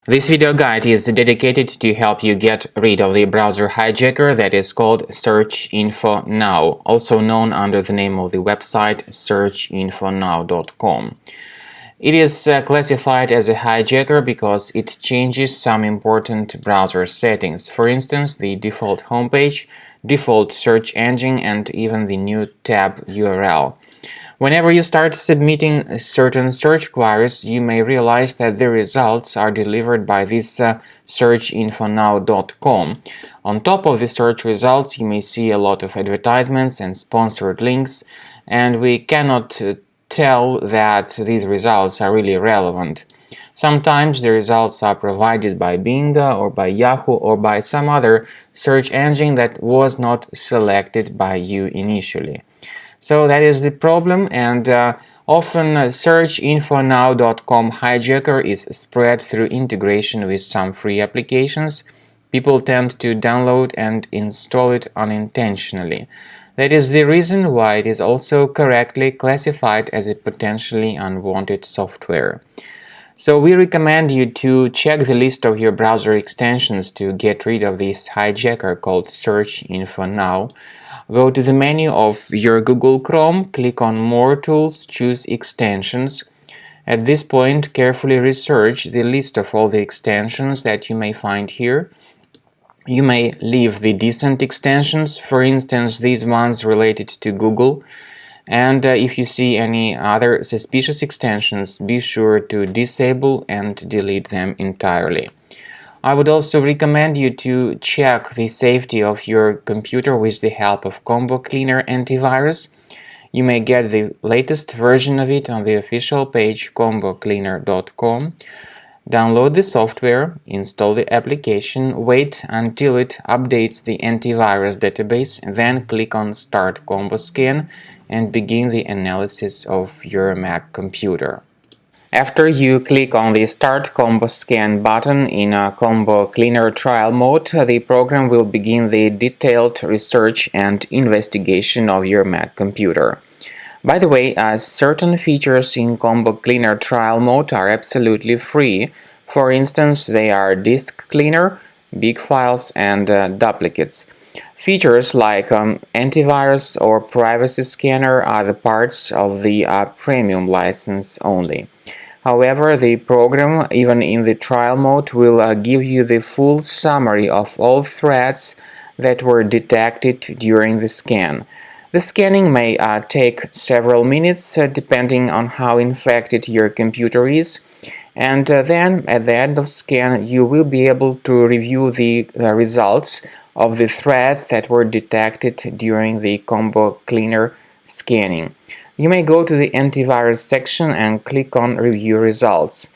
This video guide is dedicated to help you get rid of the browser hijacker that is called Searchinfonow, also known under the name of the website Searchinfonow.com. It is classified as a hijacker because it changes some important browser settings, for instance, the default homepage, default search engine, and even the new tab URL. Whenever you start submitting certain search queries, you may realize that the results are delivered by this Searchinfonow.com. On top of the search results, you may see a lot of advertisements and sponsored links, and we cannot tell that these results are really relevant. Sometimes the results are provided by Bing or by Yahoo or by some other search engine that was not selected by you initially. So that is the problem, and often Searchinfonow.com hijacker is spread through integration with some free applications. People tend to download and install it unintentionally. That is the reason why it is also correctly classified as a potentially unwanted software. So we recommend you to check the list of your browser extensions to get rid of this hijacker called Searchinfonow. Go to the menu of your Google Chrome, click on More Tools, choose Extensions. At this point, carefully research the list of all the extensions that you may find here. You may leave the decent extensions, for instance, these ones related to Google. And if you see any other suspicious extensions, be sure to disable and delete them entirely. I would also recommend you to check the safety of your computer with the help of Combo Cleaner antivirus. You may get the latest version of it on the official page combocleaner.com. Download the software, install the application, wait until it updates the antivirus database, then click on Start Combo Scan and begin the analysis of your Mac computer. After you click on the Start Combo Scan button in a Combo Cleaner trial mode, the program will begin the detailed research and investigation of your Mac computer. By the way, certain features in Combo Cleaner trial mode are absolutely free. For instance, they are disk cleaner, big files, and duplicates. Features like antivirus or privacy scanner are the parts of the premium license only. However, the program, even in the trial mode, will give you the full summary of all threats that were detected during the scan. The scanning may take several minutes depending on how infected your computer is, and then at the end of scan you will be able to review the results of the threats that were detected during the Combo Cleaner scanning. You may go to the antivirus section and click on Review Results.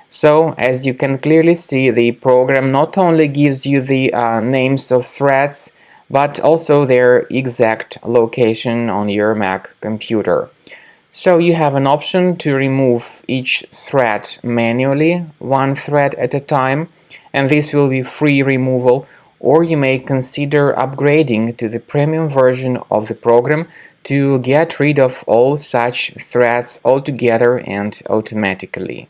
So, as you can clearly see, the program not only gives you the names of threats, but also their exact location on your Mac computer. So you have an option to remove each threat manually, one threat at a time, and this will be free removal, or you may consider upgrading to the premium version of the program to get rid of all such threats altogether and automatically.